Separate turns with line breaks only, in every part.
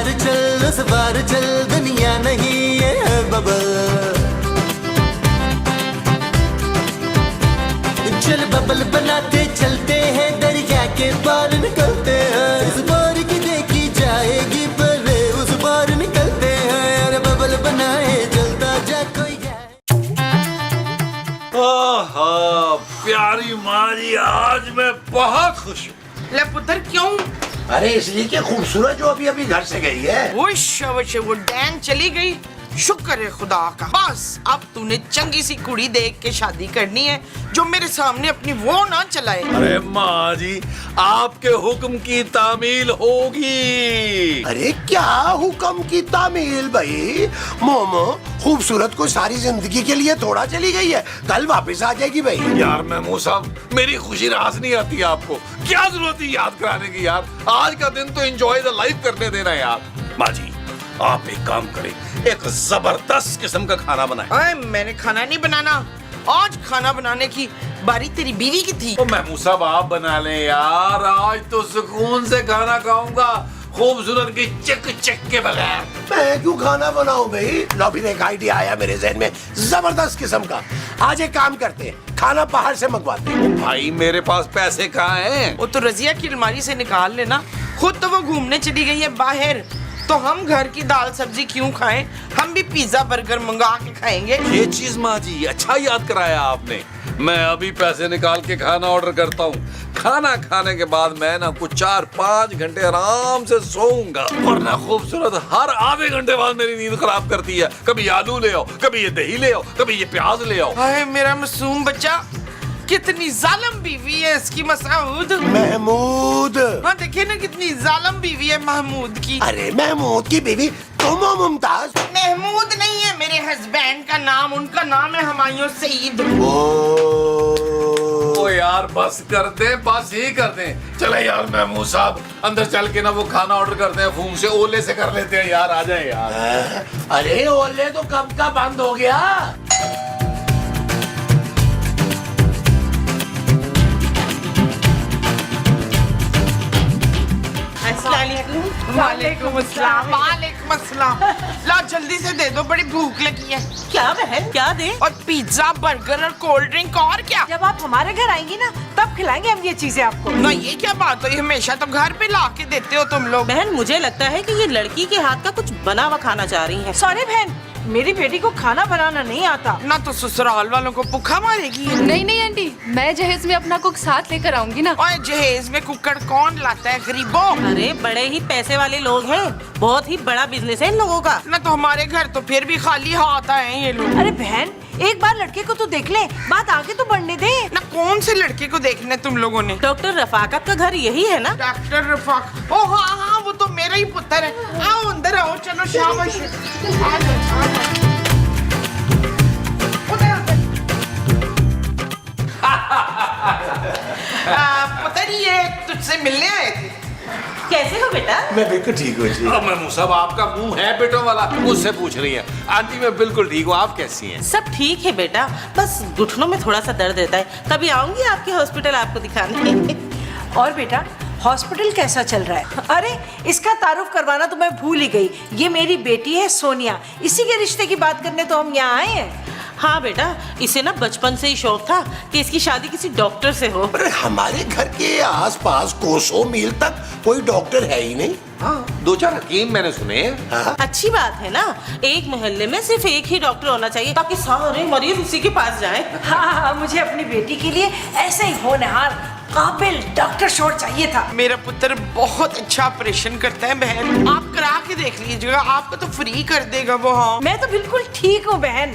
बार चल दुनिया नहीं है बबल। चल बबल बनाते चलते हैं दरिया के पार निकलते हैं। इस बार की देखी जाएगी पर उस बार निकलते हैं। अरे बबल बनाए चलता जा कोई।
प्यारी माँ जी आज मैं बहुत खुश हूँ।
ले पुत्र क्यों?
अरे इसलिए कि खूबसूरत जो अभी अभी घर से गई है।
वो डैन चली गई, शुक्र है खुदा का। बस अब तूने चंगी सी कुड़ी देख के शादी करनी है जो मेरे सामने अपनी वो ना चलाए।
अरे माँ जी आपके हुक्म की तामील होगी।
अरे क्या हुक्म की तामील भाई? मोमो खूबसूरत को सारी जिंदगी के लिए थोड़ा चली गई है, कल वापस आ जाएगी भाई।
यार महमूद साहब मेरी खुशी रास नहीं आती है आपको, क्या जरूरत है याद कराने की यार। आज का दिन तो एंजॉय द लाइफ करने देना यार। माँ जी आप एक काम करें, एक जबरदस्त किस्म का खाना बनाएं।
मैंने खाना नहीं बनाना, आज खाना बनाने की बारी तेरी बीवी की थी।
तो महमूद साहब आप बना लें यार, आज तो सुकून से खाना खाऊंगा खूबसूरत की चिक चिक के बगैर।
मैं क्यों खाना बनाऊं भाई? लो फिर एक आइडिया आया मेरे जहन में जबरदस्त किस्म का। आज एक काम करते हैं, खाना बाहर से मंगवाते हैं।
भाई मेरे पास पैसे कहाँ हैं?
वो तो रजिया की अलमारी से निकाल लेना। खुद तो वो घूमने चली गई है बाहर, तो हम घर की दाल सब्जी क्यों खाएं? हम भी पिज्जा बर्गर मंगा के खाएंगे।
ये चीज माँ जी अच्छा याद कराया आपने। मैं अभी पैसे निकाल के खाना ऑर्डर करता हूँ। खाना खाने के बाद मैं ना कुछ 4-5 घंटे आराम से सोऊंगा, वरना खूबसूरत हर आधे घंटे बाद मेरी नींद खराब करती है। कभी आलू ले आओ, कभी ये दही ले आओ, कभी ये प्याज ले आओ।
हाय मेरा मासूम बच्चा, कितनी जालिम बीवी है इसकी मसूद।
महमूद।
हाँ देखिए ना कितनी जालिम बीवी है महमूद की।
अरे महमूद की बीवी तुम हो मुमताज?
महमूद नहीं है मेरे हस्बैंड का नाम, उनका नाम है हुमायूं सईद।
ओ यार बस कर दे, बस ही कर दे। चले यार महमूद साहब अंदर चल के ना वो खाना ऑर्डर करते हैं, फोन से ओले से कर लेते हैं यार। आ जाए यार।
अरे ओले तो कब का बंद हो गया।
वालेकुम अस्सलाम। वालेकुम अस्सलाम। ला जल्दी से दे दो, बड़ी भूख लगी है।
क्या बहन क्या दे?
और पिज्जा बर्गर और कोल्ड ड्रिंक और क्या?
जब आप हमारे घर आएंगी ना तब खिलाएंगे हम ये चीजें आपको।
ना ये क्या बात है, हमेशा तो घर पे ला के देते हो तुम लोग।
बहन मुझे लगता है कि ये लड़की के हाथ का कुछ बना हुआ खाना चाह रही है। सॉरी बहन, मेरी बेटी को खाना बनाना नहीं आता।
ना तो ससुराल वालों को भूखा मारेगी।
नहीं नहीं आंटी, मैं जहेज में अपना कुक साथ लेकर आऊंगी ना।
और जहेज में कुकर कौन लाता है गरीबों?
अरे बड़े ही पैसे वाले लोग हैं, बहुत ही बड़ा बिजनेस है इन लोगों का।
ना तो हमारे घर तो फिर भी खाली हाथ आए हैं ये लोग।
अरे बहन एक बार लड़के को तो देख ले, बात आगे तो बढ़ने दे।
ना कौन से लड़के को देखने तुम लोगों ने?
डॉक्टर रफाकत का घर यही है ना?
डॉक्टर रफाक, ओ हाँ हाँ वो तो मेरा ही पुत्र है। आओ अंदर आओ, चलो शाबाश। पुत्र ये तुझसे मिलने आए थे।
कैसे हो बेटा?
मैं बिल्कुल ठीक हूँ जी।
अब महमूद साहब आपका मुंह है बेटों वाला, मुझसे पूछ रही है। आंटी मैं बिल्कुल ठीक हूँ, आप कैसी हैं?
सब ठीक है बेटा, बस घुटनों में थोड़ा सा दर्द रहता है। कभी आऊंगी आपके हॉस्पिटल आपको दिखाने। और बेटा हॉस्पिटल कैसा चल रहा है? अरे इसका तारुफ करवाना तो मैं भूल ही गई। ये मेरी बेटी है सोनिया, इसी के रिश्ते की बात करने तो हम यहाँ आए हैं। हाँ बेटा, इसे ना बचपन से ही शौक था कि इसकी शादी किसी डॉक्टर से हो।
अरे हमारे घर के आसपास कोसों मील तक कोई डॉक्टर है ही नहीं।
हाँ 2-4 हकीम मैंने सुने हैं।
हाँ?
अच्छी बात है ना, एक मोहल्ले में सिर्फ एक ही डॉक्टर होना चाहिए ताकि सारे मरीज उसी के पास जाएं। हाँ, मुझे अपनी बेटी के लिए ऐसे ही होनहार काबिल डॉक्टर शोर चाहिए था।
मेरा पुत्र बहुत अच्छा ऑपरेशन करता है बहन, आप करा के देख लीजिएगा, आपको तो फ्री कर देगा वो। हाँ
मैं तो बिल्कुल ठीक हूँ बहन।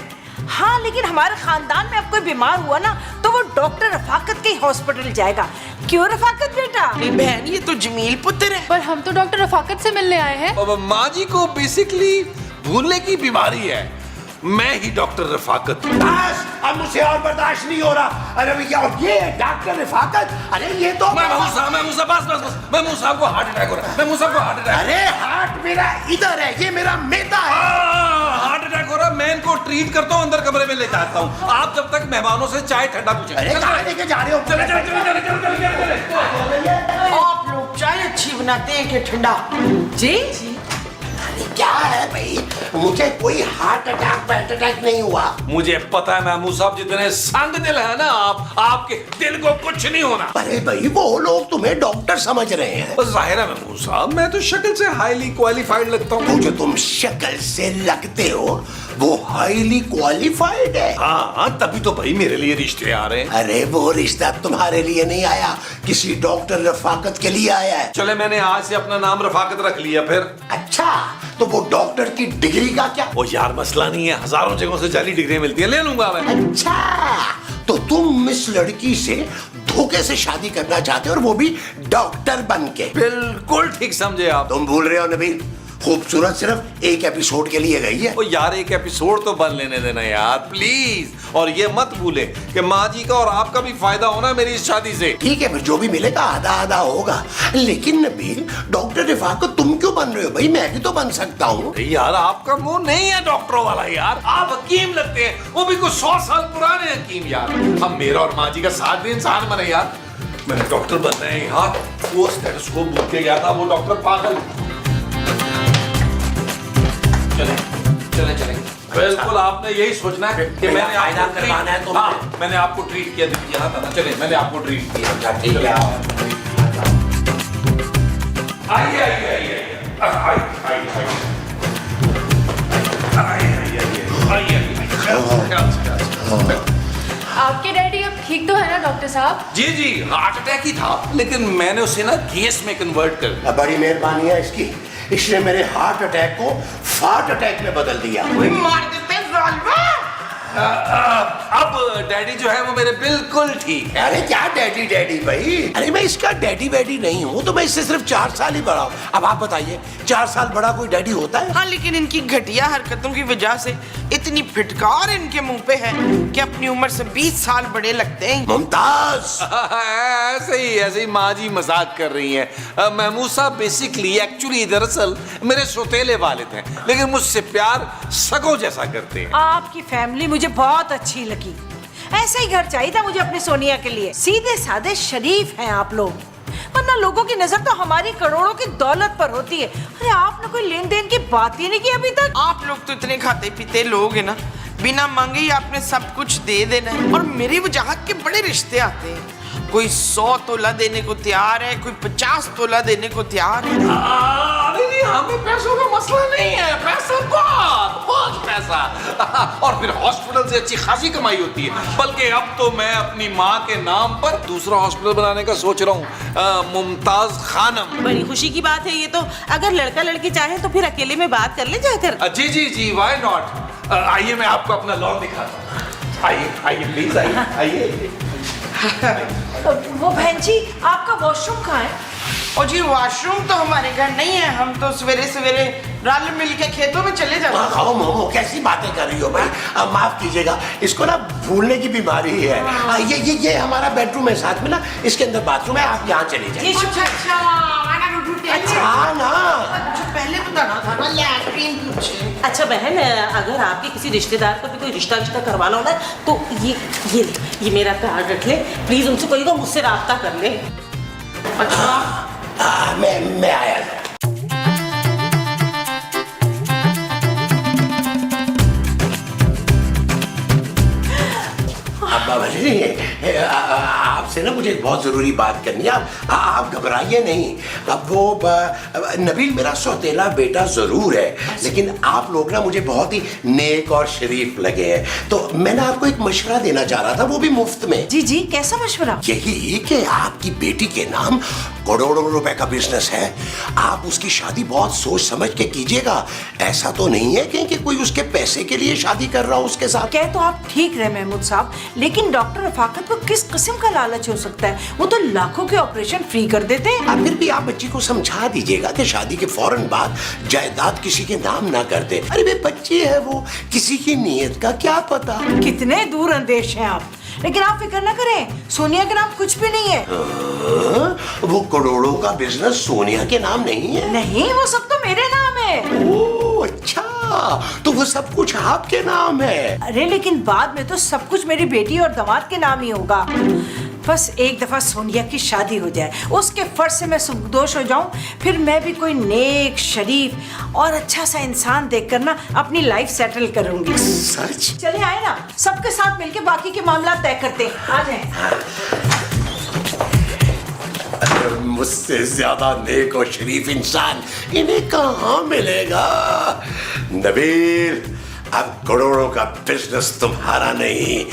हाँ लेकिन हमारे खानदान में अब कोई बीमार हुआ ना तो वो डॉक्टर रफाकत के हॉस्पिटल जाएगा। क्यों रफाकत बेटा?
बहन ये तो जमील पुत्र है।
पर हम तो डॉक्टर रफाकत से मिलने आए हैं।
अब माँ जी को बेसिकली भूलने की बीमारी है। मैं ही डॉक्टर रफाकत।
बस अब मुझसे और बर्दाश्त नहीं हो रहा। अरे भैया ये डॉक्टर रफाकत, अरे ये तो
महमूद साहब बस महमूद साहब को हार्ट अटैक हो रहा है। महमूद साहब को हार्ट अटैक।
अरे हार्ट मेरा इधर है, ये मेरा मेदा है।
हार्ट अटैक हो रहा है, मैं इनको ट्रीट करता हूँ, अंदर कमरे में ले जाता हूँ। आप जब तक मेहमानों से चाय ठंडा पूछे।
अरे कहाँ लेके जा रहे हो?
चले चले।
आप लोग चाय अच्छी बनाते हैं कि ठंडा?
जी
क्या है भाई, मुझे कोई हार्ट अटैक नहीं हुआ।
मुझे पता है महमूद साहब, जितने संग दिल है ना आप, आपके दिल को कुछ नहीं होना।
अरे भाई वो लोग तुम्हें डॉक्टर समझ रहे हैं।
बस जाहिर है महमूद साहब, मैं तो शक्ल से हाईली क्वालिफाइड लगता
वो
हूँ।
जो तुम शक्ल से लगते हो वो हाईली क्वालिफाइड है।
हाँ, तभी तो भाई मेरे लिए रिश्ते आ रहे हैं।
अरे वो रिश्ता तुम्हारे लिए नहीं आया, किसी डॉक्टर रफाकत के लिए आया है।
चले, मैंने आज से अपना नाम रफाकत रख लिया। फिर
अच्छा, तो वो डॉक्टर की डिग्री का क्या?
वो यार मसला नहीं है, हजारों जगहों से जाली डिग्री मिलती है, ले लूंगा मैं।
अच्छा, तो तुम इस लड़की से धोखे से शादी करना चाहते हो, और वो भी डॉक्टर बन के।
बिल्कुल ठीक समझे आप।
तुम भूल रहे हो नबील, खूबसूरत सिर्फ एक एपिसोड के लिए गई है।
ओ यार, एक एपिसोड तो बन लेने देना यार प्लीज। और ये मत भूले कि माँ जी का और आपका भी फायदा होना मेरी इस शादी से।
ठीक है, फिर जो भी मिलेगा आधा आधा होगा। लेकिन नबील, डॉक्टर रफाकत तुम क्यों बन रहे हो भाई? मैं भी तो बन सकता हूँ।
यार आपका मुंह नहीं है डॉक्टरों वाला यार, आप हकीम लगते हैं, वो भी कुछ 100 साल पुराने हकीम यार। हम मेरा और माँ जी का साथ भी इंसान बने यार। मैंने डॉक्टर बनना है यहाँ, वो स्टेथोस्कोप भूल के गया था, वो डॉक्टर पागल। चले चले चले, बिल्कुल आपने यही सोचना है कि मैंने
फायदा करवाना है तुमने।
हाँ, मैंने आपको ट्रीट किया यहाँ था ना। चले, मैंने आपको ट्रीट किया।
ठीक है।
आइए आइए आइए
आपके डैडी अब ठीक तो है ना डॉक्टर साहब?
जी जी, हार्ट अटैक ही था, लेकिन मैंने उसे ना गैस में कन्वर्ट कर दिया।
बड़ी मेहरबानी है इसकी, इसने मेरे हार्ट अटैक को फार्ट अटैक में बदल दिया।
मार देते हैं जालिमा।
अब डैडी जो है वो मेरे बिल्कुल ठीक है।
अरे क्या डैडी डैडी भाई, अरे मैं इसका डैडी वैडी नहीं हूँ, तो मैं इससे सिर्फ 4 साल ही बड़ा हूँ। अब आप बताइए, 4 साल बड़ा कोई डैडी होता है?
हाँ, लेकिन इनकी घटिया हरकतों की वजह से इतनी फिटकार इनके मुंह पे है कि अपनी उम्र से 20 साल बड़े लगते हैं।
मुमताज,
ऐसे ही माँ जी मजाक कर रही हैं। महमूद साहब बेसिकली एक्चुअली दरअसल मेरे सौतेले वालिद हैं, लेकिन मुझसे प्यार सगों जैसा करते हैं।
आपकी फैमिली मुझे बहुत अच्छी लगी। ऐसा ही घर चाहिए था मुझे अपनी सोनिया के लिए। सीधे साधे शरीफ हैं आप लोग, वरना लोगों की नजर तो हमारी करोड़ों की दौलत पर होती है। अरे आपने कोई लेन देन की बात ही नहीं की अभी तक।
आप लोग तो इतने खाते पीते लोग हैं ना, बिना मांगे ही आपने सब कुछ दे देना है। और मेरी वजाहत के बड़े रिश्ते आते हैं, कोई 100 तोला देने को तैयार है, कोई 50 तोला देने को तैयार है।
नहीं, हमें पैसों का मसला नहीं है, पैसा बहुत पैसा। और फिर हॉस्पिटल से अच्छी खासी कमाई होती है। बल्कि अब तो मैं अपनी माँ के नाम पर दूसरा हॉस्पिटल बनाने का सोच रहा हूँ, मुमताज खानम।
बड़ी खुशी की बात है ये तो। अगर लड़का लड़की चाहे तो फिर अकेले में बात कर ले जाकर।
जी जी जी, व्हाई नॉट। आइए मैं आपको अपना लॉन दिखाता हूँ। आइए आइए प्लीज, आइए आइए।
वो बहन जी, आपका वॉशरूम कहाँ है?
और जी वॉशरूम तो हमारे घर नहीं है, हम तो सवेरे सवेरे रल मिल के खेतों में चले जाते हैं।
खाओ मोमो, कैसी बातें कर रही हो भाई? अब माफ कीजिएगा, इसको ना भूलने की बीमारी है। ये हमारा बेडरूम है, साथ में ना इसके अंदर बाथरूम है, आप यहाँ चले जाइए। अच्छा ना,
जो पहले बताना था ना, लैट्रिन पूछे।
अच्छा बहन, अगर आपके किसी रिश्तेदार को भी कोई रिश्ता करवाना होना है तो ये मेरा कार्ड रख ले प्लीज। उनसे कहिएगा मुझसे राब्ता कर ले।
अच्छा,
मैं आया था। आपसे ना मुझे एक बहुत जरूरी बात करनी है। आप घबराइए नहीं। अब वो नबील मेरा सौतेला बेटा जरूर है, लेकिन आप लोग ना मुझे बहुत ही नेक और शरीफ लगे हैं, तो मैं ना आपको एक मशवरा देना चाह रहा था, वो भी मुफ्त में।
जी जी, कैसा मशवरा?
यही कि आपकी बेटी के नाम करोड़ों रुपए का बिजनेस है, आप उसकी शादी बहुत सोच समझ के कीजिएगा। ऐसा तो नहीं है कि कोई उसके पैसे के लिए शादी कर रहा हो उसके साथ।
कह तो आप ठीक रहे महमूद साहब, लेकिन डॉक्टर रफाकत को किस किस्म का लालच हो सकता है? वो तो लाखों के ऑपरेशन फ्री कर देते हैं।
फिर भी आप बच्ची को समझा दीजिएगा कि शादी के फौरन बाद जायदाद किसी के नाम ना कर दे। अरे वे बच्ची है, वो किसी की नीयत का क्या पता।
कितने दूर अंदेश हैं आप। लेकिन आप फिक्र ना करें, सोनिया के नाम कुछ भी नहीं है।
वो करोड़ों का बिजनेस सोनिया के नाम नहीं है?
नहीं, वो सब तो मेरे नाम है।
ओह अच्छा, तो वो सब कुछ आपके नाम है?
अरे लेकिन बाद में तो सब कुछ मेरी बेटी और दामाद के नाम ही होगा। बस एक दफा सोनिया की शादी हो जाए, उसके फर्ज से मैं सुबकदोश हो जाऊं, फिर मैं भी कोई नेक, शरीफ और अच्छा सा इंसान देखकर ना अपनी लाइफ सेटल करूंगी।
सच?
चले आए ना, सबके साथ मिलके बाकी के मामला तय करते हैं। आ जाए।
मुझसे ज्यादा नेक और शरीफ इंसान इन्हें कहाँ मिलेगा? नबील, अब करोड़ों का बिजनेस तुम्हारा नहीं,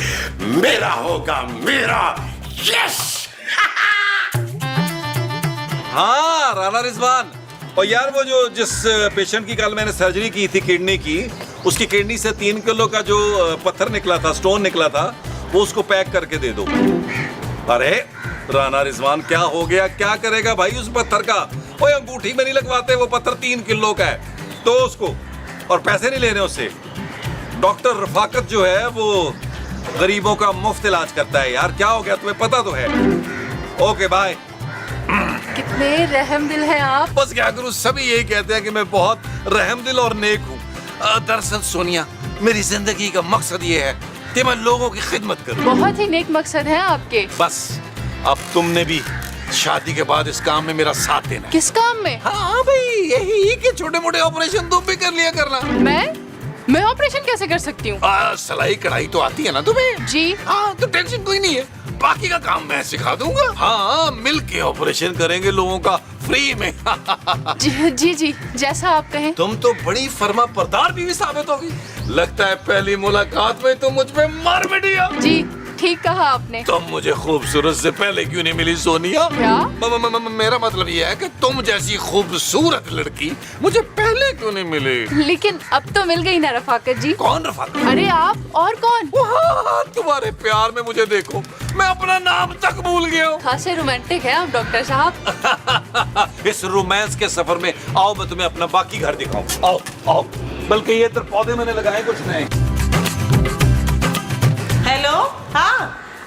मेरा होगा, मेरा। यस!
हाँ राना रिजवान, और यार वो जो जिस पेशेंट की कल मैंने सर्जरी की थी किडनी की, उसकी किडनी से 3 किलो का जो पत्थर निकला था, स्टोन निकला था, वो उसको पैक करके दे दो। अरे राना रिजवान, क्या हो गया? क्या करेगा भाई उस पत्थर का? ओए अंगूठी में नहीं लगवाते, वो पत्थर 3 किलो का है, तो उसको, और पैसे नहीं ले रहे उससे। डॉक्टर रफाकत जो है वो गरीबों का मुफ्त इलाज करता है यार। क्या हो गया तुम्हें पता तो है। Okay bye.
कितने रहमदिल हैं आप।
बस क्या करूं, सभी यही कहते हैं कि मैं बहुत रहमदिल और नेक हूँ। दरअसल सोनिया, मेरी जिंदगी का मकसद ये है कि मैं लोगों की खिदमत करूं।
बहुत ही नेक मकसद है आपके।
बस अब तुमने भी शादी के बाद इस काम में मेरा साथ देना है।
किस काम में?
हाँ भाई, यही कि छोटे मोटे ऑपरेशन तुम भी कर लिया करना।
मैं ऑपरेशन कैसे कर सकती हूँ?
सिलाई कढ़ाई तो आती है ना तुम्हें?
जी।
हाँ, तो टेंशन कोई नहीं है, बाकी का काम मैं सिखा दूंगा। हाँ, मिल के ऑपरेशन करेंगे लोगों का फ्री में।
जी, जैसा आप कहें।
तुम तो बड़ी फर्मा बरदार बीवी साबित होगी। लगता है पहली मुलाकात में तुम मुझ पे मर मिटी हो।
जी, ठीक कहा आपने।
तुम मुझे खूबसूरत से पहले क्यों नहीं मिली सोनिया?
क्या?
मेरा मतलब ये है कि तुम जैसी खूबसूरत लड़की मुझे पहले क्यों नहीं मिली?
लेकिन अब तो मिल गई ना रफाकत जी।
कौन रफाकत?
अरे आप और कौन?
तुम्हारे प्यार में मुझे देखो, मैं अपना नाम तक भूल गया हूँ।
खासे रोमांटिक है आप डॉक्टर साहब।
इस रोमांस के सफर में आओ मैं तुम्हें अपना बाकी घर दिखाऊं। आओ आओ, बल्कि ये तो पौधे मैंने लगाए कुछ नहीं।
हेलो, हाँ,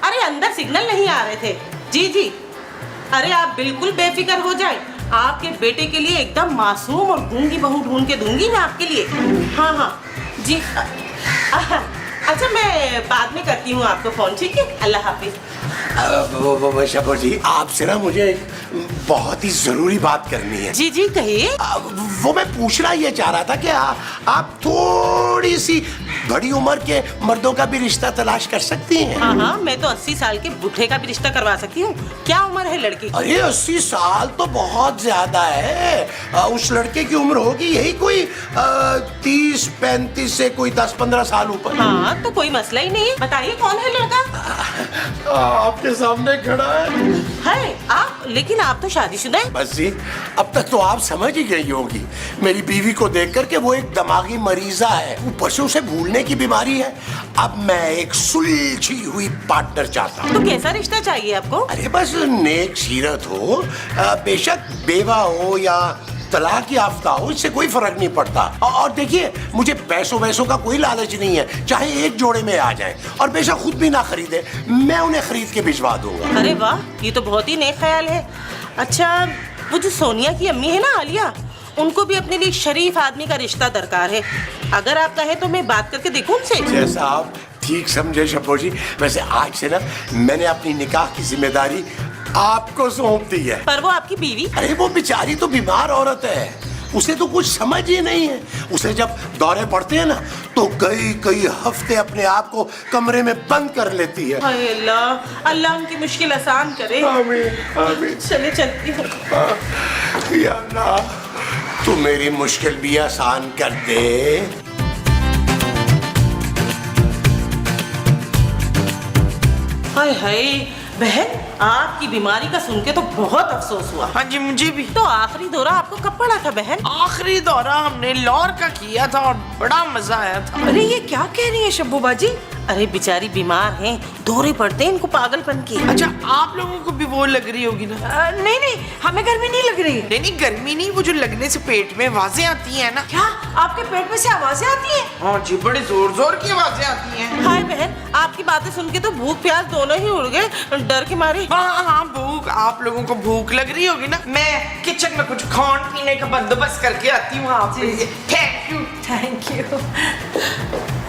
अरे अंदर सिग्नल नहीं आ रहे थे। जी, अरे आप बिल्कुल बेफिक्र हो जाए, आपके बेटे के लिए एकदम मासूम और गूंगी बहू ढूंढ के दूंगी मैं आपके लिए। हाँ, जी। अच्छा, मैं बाद में करती हूँ आपको फोन, ठीक है? अल्लाह हाफिज।
शबो जी, आपसे ना मुझे एक बहुत ही जरूरी बात करनी है।
जी, कहिए।
वो मैं पूछना ये चाह रहा था कि आप थोड़ी सी बड़ी उम्र के मर्दों का भी रिश्ता तलाश कर सकती हैं।
हाँ, मैं तो 80 साल के बूढ़े का भी रिश्ता करवा सकती हूँ। क्या उम्र है लड़की की?
अरे 80 साल तो बहुत ज्यादा है। उस लड़के की उम्र होगी यही कोई 30-35 से कोई 10-15 साल ऊपर।
हाँ, तो कोई मसला ही नहीं है। बताइए कौन है लड़का?
आपके सामने खड़ा है
आप, लेकिन आप तो शादीशुदा हैं।
बस जी, अब तक तो आप समझ ही गई होगी मेरी बीवी को देखकर के वो एक दिमागी मरीजा है, ऊपर से उसे भूलने की बीमारी है। अब मैं एक सुलझी हुई पार्टनर चाहता हूँ।
तो कैसा रिश्ता चाहिए आपको?
अरे बस नेक सीरत हो, बेशक बेवा हो या तलाक याफ्ता हो, इससे कोई फर्क नहीं पड़ता। और देखिए, मुझे पैसों का कोई लालच नहीं है, चाहे एक जोड़े में आ जाए, और बेशक खुद भी ना खरीदे, मैं उन्हें खरीद के भिजवा दूंगा।
अरे वाह, ये तो बहुत ही नेक ख्याल है। अच्छा, वो जो सोनिया की अम्मी है ना, आलिया, उनको भी अपने लिए शरीफ आदमी का रिश्ता दरकार है। अगर आप कहें तो मैं बात करके देखूं उनसे।
जैसा आप ठीक समझे शब्बो जी। वैसे आज से ना मैंने अपनी निकाह की जिम्मेदारी आपको सौंप दी है।
पर वो आपकी बीवी?
अरे वो बेचारी तो बीमार औरत है, उसे तो कुछ समझ ही नहीं है। उसे जब दौरे पड़ते हैं ना तो कई हफ्ते अपने आप को कमरे में बंद कर लेती है।
हाय अल्लाह, अल्लाह उनकी मुश्किल आसान करे।
आमीन आमीन।
चले चलती हूँ।
या अल्लाह, तू मेरी मुश्किल भी आसान कर दे।
हाय बहन, आपकी बीमारी का सुन के तो बहुत अफसोस हुआ।
हाँ जी, मुझे भी।
तो आखिरी दौरा आपको कब पड़ा था बहन?
आखिरी दौरा हमने लाहौर का किया था और बड़ा मजा आया था।
अरे ये क्या कह रही है शब्बू बाजी? अरे बेचारी बीमार हैं, दौरे पड़ते हैं इनको पागलपन की।
अच्छा, आप लोगों को भी वो लग रही होगी ना?
नहीं, हमें गर्मी नहीं लग रही।
नहीं, गर्मी नहीं, वो जो लगने से पेट में आवाजें आती हैं ना।
क्या आपके पेट में से आवाजें आती हैं?
हाँ जी, बड़े जोर की आवाजें आती हैं।
हाय बहन, आपकी बातें सुन के तो भूख प्यास दोनों ही उड़ गए डर के मारे।
हाँ, भूख, आप लोगों को भूख लग रही होगी ना। मैं किचन में कुछ खाने पीने का बंदोबस्त करके आती हूँ। आप थैंक यू।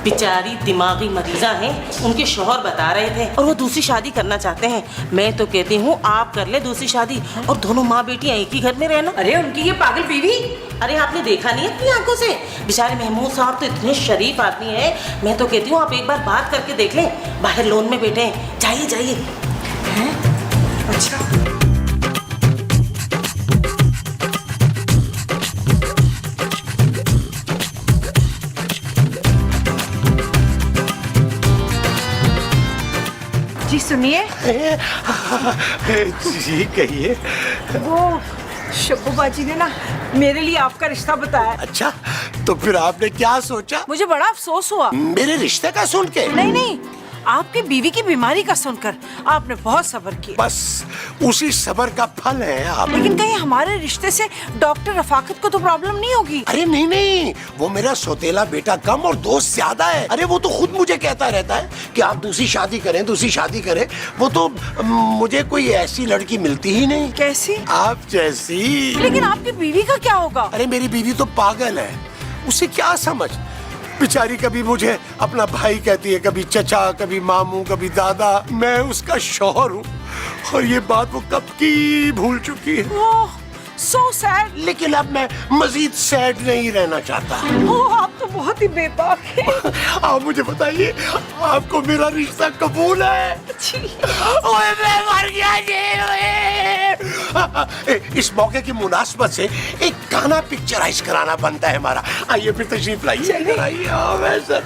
बेचारी दिमागी मरीजा हैं, उनके शौहर बता रहे थे और वो दूसरी शादी करना चाहते हैं। मैं तो कहती हूँ आप कर ले दूसरी शादी और दोनों माँ बेटियाँ एक ही घर में रहना।
अरे उनकी ये पागल बीवी,
अरे आपने देखा नहीं अपनी आंखों से? बेचारे महमूद साहब तो इतने शरीफ आदमी हैं। मैं तो कहती हूँ आप एक बार बात करके देख लें। बाहर लोन में बैठे हैं, जाइए जाइए।
अच्छा जी सुनिए,
जी कहिए।
वो शब्बू बाजी ने ना मेरे लिए आपका रिश्ता बताया।
अच्छा, तो फिर आपने क्या सोचा?
मुझे बड़ा अफसोस हुआ।
मेरे रिश्ते का सुन के?
नहीं नहीं, आपकी बीवी की बीमारी का सुनकर आपने बहुत सब्र किया।
बस उसी सब्र का फल है आप।
लेकिन कहीं हमारे रिश्ते से डॉक्टर रफाकत को तो प्रॉब्लम नहीं होगी?
अरे नहीं नहीं, वो मेरा सौतेला बेटा कम और दोस्त ज्यादा है। अरे वो तो खुद मुझे कहता रहता है कि आप दूसरी शादी करें, दूसरी शादी करें। वो तो मुझे कोई ऐसी लड़की मिलती ही नहीं।
कैसी?
आप जैसी।
लेकिन आपकी बीवी का क्या होगा?
अरे मेरी बीवी तो पागल है, उसे क्या समझ। बेचारी कभी मुझे अपना भाई कहती है, कभी चचा, कभी मामू, कभी दादा। मैं उसका शौहर हूँ और ये बात वो कब की भूल चुकी है।
ओह, so sad।
लेकिन अब मैं मजीद सैड नहीं रहना चाहता।
ओह, आप तो बहुत ही बेबाक हैं।
आप मुझे बताइए, आपको मेरा रिश्ता कबूल है? ओए मैं मर गया जी। इस मौके की मुनासबत से एक गाना पिक्चराइज कराना बनता है हमारा। आइए फिर तशरीफ लाइए। आइए मैं सर।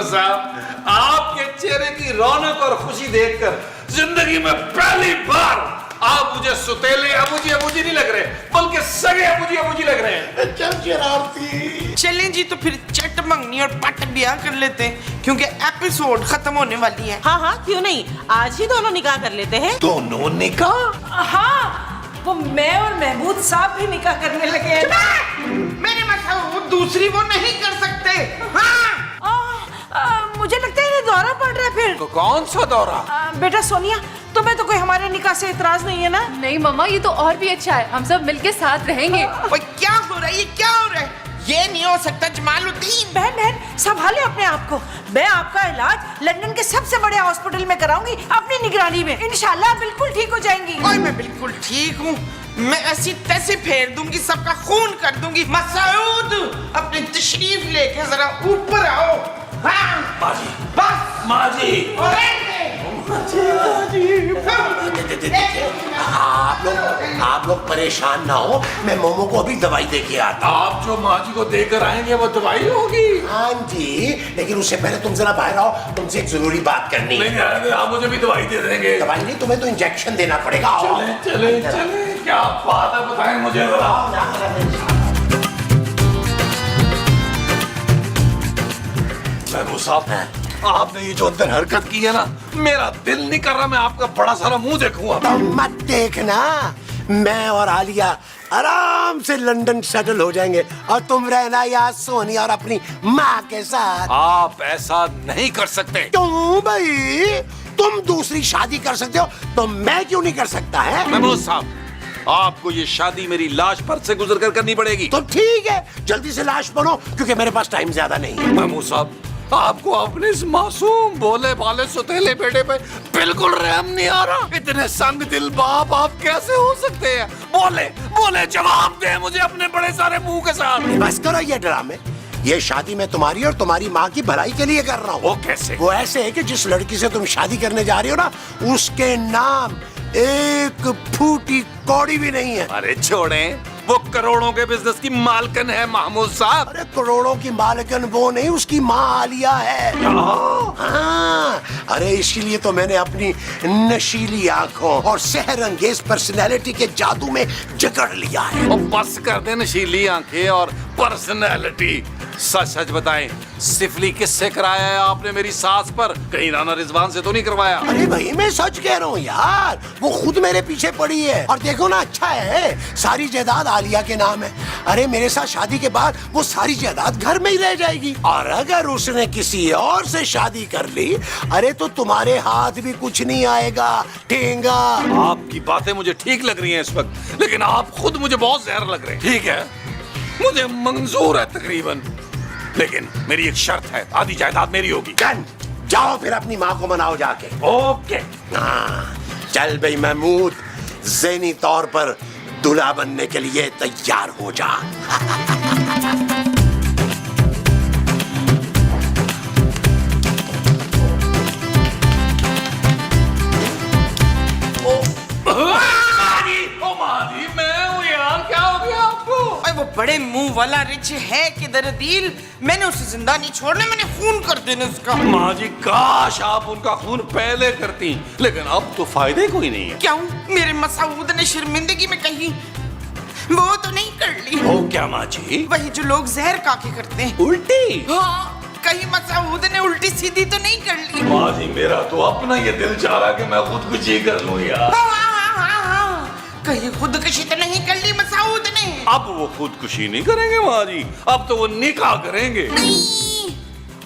साहब, आपके चेहरे की रौनक और खुशी देखकर जिंदगी में पहली बार आप मुझे सुतेले अबूजी नहीं लग रहे, बल्कि सगे अबूजी लग रहे हैं।
चल शरारती।
चलें जी, तो फिर चट मंगनी और पट ब्याह कर लेते हैं, क्योंकि एपिसोड खत्म होने वाली है।
हाँ हाँ, क्यों नहीं, आज ही दोनों निकाह कर लेते हैं।
दोनों निकाह?
हाँ, वो मैं और महमूद साहब भी निकाह करने लगे हैं।
मेरे मतलब वो दूसरी वो नहीं कर सकते। हाँ,
मुझे लगता है इन्हें दौरा पड़ रहा है फिर।
तो कौन सा दौरा?
बेटा सोनिया, तुम्हें तो कोई हमारे निकाह से इतराज नहीं है ना?
नहीं मम्मा, ये तो और भी अच्छा है, हम सब मिलके साथ रहेंगे।
ओए क्या हो रहा है, ये क्या हो रहा है? ये नहीं हो सकता जमालुद्दीन।
बहन संभाले अपने आप को। मैं आपका इलाज लंदन के सबसे बड़े हॉस्पिटल में कराऊंगी, अपनी निगरानी में। इंशाल्लाह बिल्कुल ठीक हो जाएंगी।
ओए मैं बिल्कुल ठीक हूँ, मैं ऐसी तैसे फेर दूंगी, सबका खून कर दूंगी। मसूद, अपनी तशरीफ लेके जरा ऊपर आओ। हाँ
माजी,
बस
माजी।
आप लोग परेशान ना हो, मैं मोमो को अभी दवाई दे के आता हूँ।
आप जो माजी को देकर आएंगे वो दवाई होगी?
हाँ जी, लेकिन उससे पहले तुम जरा बाहर आओ, तुमसे एक जरूरी बात करनी है।
नहीं, आप मुझे भी दवाई दे देंगे।
दवाई नहीं, तुम्हें तो इंजेक्शन देना पड़ेगा। आओ।
चले, क्या बात है, बताएं मुझे जरा। महमूद साहब, आपने ये जो अंदर हरकत की है ना, मेरा दिल नहीं कर रहा मैं आपका बड़ा सारा मुंह देखूं।
मत देखना, मैं और आलिया आराम से लंदन सेटल हो जाएंगे और तुम रहना यहाँ सोनिया और अपनी माँ के साथ।
आप ऐसा नहीं कर सकते।
क्यों भाई? तुम दूसरी शादी कर सकते हो तो मैं क्यों नहीं कर सकता है?
महमूद साहब, आपको ये शादी मेरी लाश पर से गुजर कर करनी पड़ेगी।
तो ठीक है, जल्दी से लाश बनो, क्योंकि मेरे पास टाइम ज्यादा नहीं है।
महमूद साहब, आपको अपने इस मासूम भोले भाले सुतेले बेटे पे बिल्कुल रहम नहीं आ रहा। इतने संग दिल बाप आप कैसे हो सकते हैं? बोले जवाब दे मुझे अपने बड़े सारे मुंह के साथ।
बस करो ये ड्रामे। ये शादी मैं तुम्हारी और तुम्हारी माँ की भलाई के लिए कर रहा हूँ।
वो कैसे?
वो ऐसे है कि जिस लड़की से तुम शादी करने जा रही हो ना, उसके नाम एक फूटी कौड़ी भी नहीं है।
अरे छोड़ें, वो करोड़ों के बिजनेस की मालकिन है महमूद साहब।
अरे करोड़ों की मालकिन वो नहीं, उसकी माँ आलिया है। हाँ, अरे इसीलिए तो मैंने अपनी नशीली आंखों और सहरंगेज पर्सनैलिटी के जादू में जकड़ लिया है।
और बस कर दे नशीली आंखें और पर्सनैलिटी। सच सच बताएं, सिफली किससे कराया है आपने मेरी सास पर? कहीं राना रिजवान से तो नहीं करवाया?
अरे भाई मैं सच कह रहा हूँ यार, वो खुद मेरे पीछे पड़ी है। और देखो ना, अच्छा है सारी जायदाद आलिया के नाम है। अरे मेरे साथ शादी के बाद वो सारी जायदाद घर में ही रह जाएगी। और अगर उसने किसी और से शादी कर ली, अरे तो तुम्हारे हाथ भी कुछ नहीं आएगा, ठेंगा।
आपकी बातें मुझे ठीक लग रही हैं इस वक्त, लेकिन आप खुद मुझे बहुत जहर लग रहे हैं। ठीक है, मुझे मंजूर है तकरीबन, लेकिन मेरी एक शर्त है, आधी जायदाद मेरी होगी।
जाओ फिर अपनी माँ को मनाओ जाके।
ओके।
हाँ, चल भाई महमूद, ज़हनी तौर पर दूल्हा बनने के लिए तैयार हो जा।
वो बड़े मुंह वाला रिच है किधर दिल, मैंने उसे जिंदा नहीं छोड़ना, मैंने खून कर देना उसका।
माँ जी काश आप उनका खून पहले करती, लेकिन अब तो फायदे कोई नहीं है।
क्यों? मेरे मसूद ने शर्मिंदगी में कहीं वो तो नहीं कर ली?
वो क्या माँ जी?
वही जो लोग जहर काके करते हैं।
उल्टी?
हाँ, कहीं मसूद ने उल्टी सीधी तो नहीं कर ली?
माँ जी मेरा तो अपना ये दिल चाह रहा कि मैं खुदकुशी कर लूं यार।
कहीं खुदकुशी तो नहीं कर ली मसूद ने?
अब वो खुदकुशी नहीं करेंगे माँ जी, अब तो वो निकाह करेंगे।
नहीं,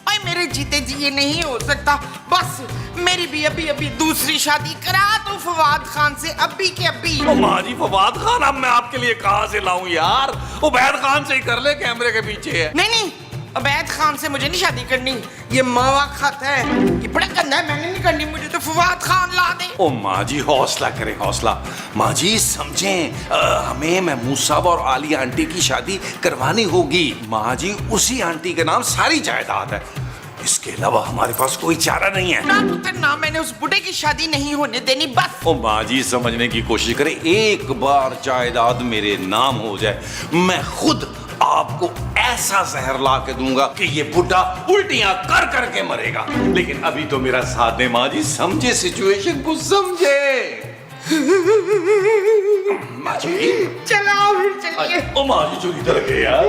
ओए मेरे जीते जी ये नहीं हो सकता। बस मेरी भी अभी अभी दूसरी शादी करा दो फवाद खान से, अभी के अभी।
ओ माँ जी, फवाद खान अब मैं आपके लिए कहाँ से लाऊं यार? उबैद खान से ही कर ले, कैमरे के पीछे है।
नहीं नहीं, उबैद खान से मुझे नहीं शादी करनी, ये मावा खाता है, ये बड़ा गंदा है, मैंने नहीं करनी, मुझे तो फवाद खान ला दे।
ओ माँ जी हौसला करें, हौसला। माँ जी समझें, हमें महमूद साहब और आलिया आंटी की शादी करवानी होगी। माँ जी उसी आंटी के नाम सारी जायदाद है, इसके अलावा हमारे पास कोई चारा नहीं है।
ना पुत्र ना, मैंने उस बुढ़े की शादी नहीं होने देनी, बस।
ओ माँ जी समझने की कोशिश करें, एक बार जायदाद मेरे नाम हो जाए, मैं खुद आपको ऐसा जहर ला के दूंगा कि ये बुढ़ा उल्टियां कर करके मरेगा। लेकिन अभी तो मेरा साथ दे माँ जी, समझे सिचुएशन को, समझे। माँ जी
चलो फिर चलिए।
ओ माँ जी चोरी तरह के यार,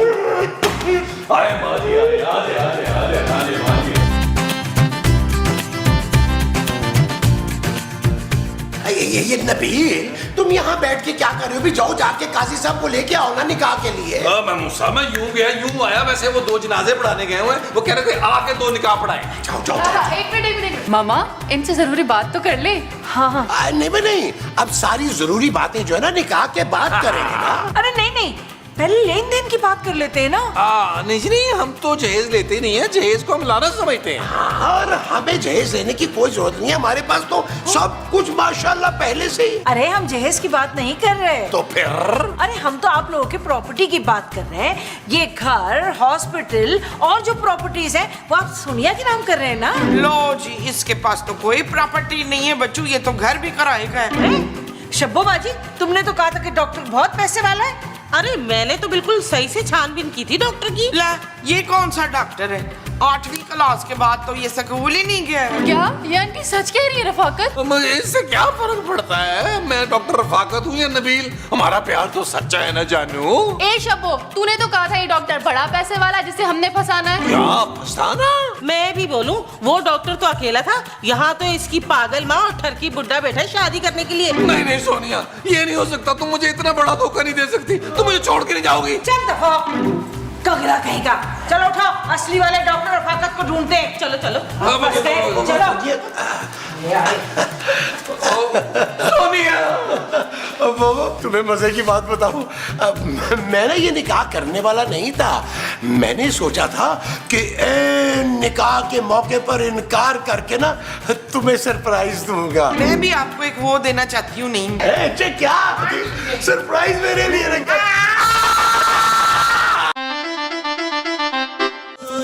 आए माँ जी, आए आए आए आए आए माँ जी।
ये नबील, तुम यहाँ बैठ के क्या कर रहे हो? भी जाओ जाके काजी साहब को लेके आओ ना निकाह के लिए।
मैं यूं गया यूं आया, वैसे वो 2 जनाजे पढ़ाने गए हुए, वो कह रहे थे आके 2 निकाह पढ़ाए।
जाओ जाओ जाओ।
एक मिनट मामा, इनसे जरूरी बात तो कर ले।
हाँ,
नहीं, अब सारी जरूरी बातें जो है ना निकाह के बाद करेंगे ना।
अरे नहीं, पहले लेन देन की बात कर लेते हैं ना।
नहीं, हम तो जहेज लेते नहीं है, जहेज को हम लाना समझते हैं।
और हमें जहेज लेने की कोई जरूरत नहीं है, हमारे पास तो सब कुछ माशाल्लाह पहले से ही।
अरे हम जहेज की बात नहीं कर रहे।
तो फिर?
अरे हम तो आप लोगों की प्रॉपर्टी की बात कर रहे हैं। ये घर, हॉस्पिटल और जो प्रॉपर्टीज हैं वो आप सोनिया के नाम कर रहे हैं ना।
लो जी, इसके पास तो कोई प्रॉपर्टी नहीं है बच्चू, ये तो घर भी कराएगा।
शब्बो बाजी, तुमने तो कहा था कि डॉक्टर बहुत पैसे वाला है।
अरे मैंने तो बिल्कुल सही से छानबीन की थी डॉक्टर की। ला, ये कौन सा डॉक्टर है? 8वीं क्लास के बाद तो ये स्कूल ही नहीं गया है।
क्या ये आंटी सच कह रही है रफाकत?
मुझे इससे क्या फर्क पड़ता है, मैं डॉक्टर रफाकत हूँ या नबील, हमारा प्यार तो सच्चा है ना जानू।
ए शब्बो, तूने तो कहा था ये डॉक्टर बड़ा पैसे वाला जिसे हमने फंसाना है।
क्या फंसाना?
मैं भी बोलूं, वो डॉक्टर तो अकेला था, यहाँ तो इसकी पागल माँ और ठरकी बुड्ढा बैठा है शादी करने के लिए।
नहीं सोनिया, ये नहीं हो सकता, तुम मुझे इतना बड़ा धोखा नहीं दे सकती, तुम मुझे छोड़ के नहीं जाओगी।
चल दफा कगला कहेगा। चलो उठाओ, असली वाले डॉक्टर रफाकत को ढूंढते हैं। चलो चलो चलो।
सोनिया,
अब तुम्हें मजे की बात बताऊं, मैंने ये निकाह करने वाला नहीं था। मैंने सोचा था कि निकाह के मौके पर इनकार करके ना तुम्हें सरप्राइज दूंगा।
मैं भी आपको एक वो देना चाहती हूँ। नहीं
क्या सरप्राइज मेरे लिए रखा?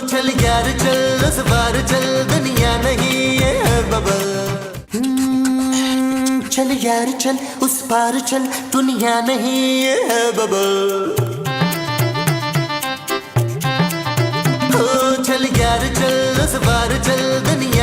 चल यार चल, उस बार चल, दुनिया नहीं है बबल। चल यार चल उस पार चल, दुनिया नहीं ये है बबल। ओ चल यार चल उस पार चल, दुनिया